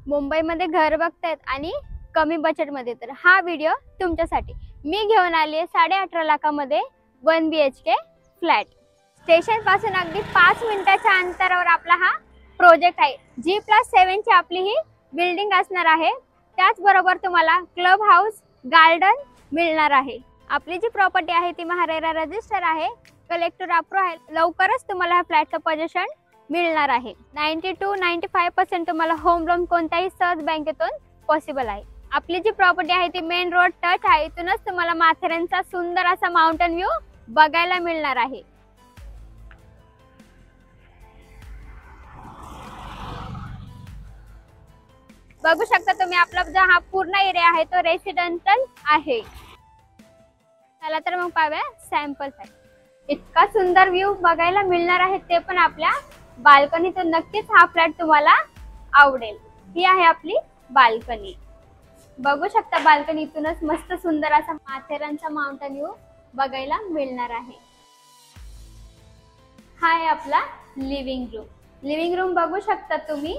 मुंबईमध्ये घर बघतायत आणि कमी बजेटमध्ये, तर हा व्हिडिओ तुमच्यासाठी. मी घेऊन आली आहे 18.5 लाखामध्ये 1 BHK फ्लॅट. स्टेशन पासून अगदी 5 मिनिटाच्या अंतरावर आपला हा प्रोजेक्ट आहे. G+7 ची आपली ही बिल्डिंग असणार आहे. त्याचबरोबर तुम्हाला क्लब हाऊस, गार्डन मिळणार आहे. आपली जी प्रॉपर्टी आहे ती महारेरा रजिस्टर आहे, कलेक्टर अप्रूव्ह आहे. लवकरच तुम्हाला ह्या फ्लॅटचं पोझिशन मिळणार आहे. 90 to 95% तुम्हाला होम लोन कोणत्याही सहज बँकेतून पॉसिबल आहे. आपली जी प्रॉपर्टी आहे ती मेन रोड टच आहे. इथूनच तुम्हाला माथेरानचा सुंदर असा माउंटेन व्ह्यू बघायला मिळणार आहे. बघू शकता तुम्ही, आपला जो हा पूर्ण एरिया आहे तो रेसिडेंशियल आहे. चला तर मग पाहूया सॅम्पल साइट. इतका सुंदर व्ह्यू बघायला मिळणार आहे, ते पण आपल्या बाल्कनीतून. नक्कीच हा फ्लॅट तुम्हाला आवडेल. ही आहे आपली बाल्कनी. बघू शकता बाल्कनीतूनच मस्त सुंदर असा माथेरानचा माउंटेन व्ह्यू बघायला मिळणार आहे. हा आहे आपला लिव्हिंग रूम. लिव्हिंग रूम बघू शकता तुम्ही,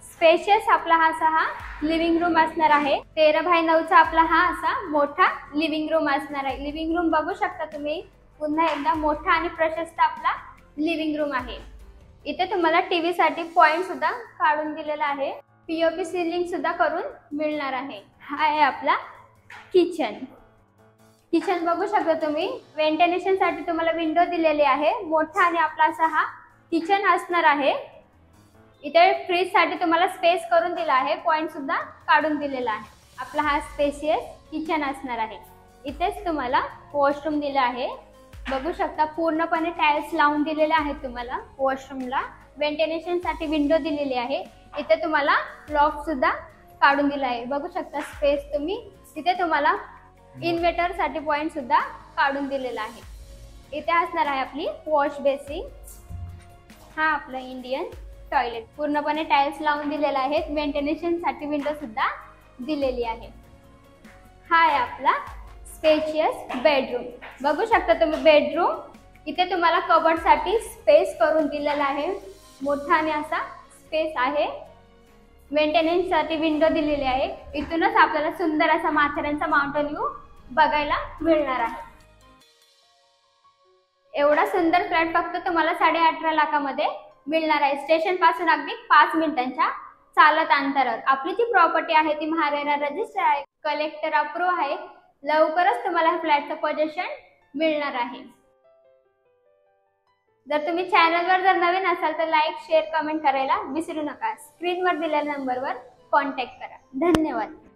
स्पेशियस आपला हा लिव्हिंग रूम असणार आहे. 13x9 चा आपला हा असा मोठा लिव्हिंग रूम असणार आहे. लिव्हिंग रूम बघू शकता तुम्ही, पुन्हा एकदा मोठा आणि प्रशस्त आपला लिव्हिंग रूम आहे. इथे तुम्हाला टीव्ही साठी पॉइंट सुद्धा काढून दिलेला आहे. पीओपी सीलिंग सुद्धा करून मिळणार आहे. हा आहे आपला किचन. किचन बघू शकता तुम्ही, व्हेंटिलेशन साठी तुम्हाला विंडो दिलेली आहे. मोठा आणि आपला असा हा किचन असणार आहे. इथे फ्रीज साठी तुम्हाला स्पेस करून दिला आहे, पॉइंट सुद्धा काढून दिलेला आहे. आपला हा स्पेशियस किचन असणार आहे. इथेच तुम्हाला वॉशरूम दिला आहे. बघू शकता पूर्णपणे टाइल्स लावून दिलेले आहेत तुम्हाला वॉशरूमला. व्हेंटिलेशन साठी विंडो दिलेली आहे. इथे तुम्हाला लॉफ्ट सुद्धा काढून दिला आहे. बघू शकता स्पेस तुम्ही. तिथे तुम्हाला इन्व्हर्टर साठी पॉइंट सुद्धा काढून दिलेला आहे. इथे असणार आहे आपली वॉश बेसिन. हा आपला इंडियन टॉयलेट. पूर्णपणे टाइल्स लावून दिलेला आहे. व्हेंटिलेशन साठी विंडो सुद्धा दिलेली आहे. हा आहे आपला स्पेशियस बेडरूम. बघू शकता तुम्ही बेडरूम. इथे तुम्हाला कबर्ड साठी स्पेस करून दिलेला आहे. मोठा आणि असा स्पेस आहे. मेंटेनन्स साठी विंडो दिलेली आहे. इथूनच आपल्याला सुंदर असा माथेरानचा माउंटेन व्ह्यू बघायला मिळणार आहे. एवढा सुंदर फ्लॅट फक्त तुम्हाला 18.5 लाखामध्ये मिळणार आहे. स्टेशन पासून अगदी 5 मिनिटांच्या चालत अंतरावर. आपली जी प्रॉपर्टी आहे ती महारेरा रजिस्टर आहे, कलेक्टर अप्रूव्ह आहे. लवकरच तुम्हाला फ्लॅटचं पोझिशन मिळणार आहे. जर तुम्ही चॅनलवर जर नवीन असाल तर लाईक, शेअर, कमेंट करायला विसरू नका. स्क्रीनवर दिलेल्या नंबरवर कॉन्टॅक्ट करा. धन्यवाद.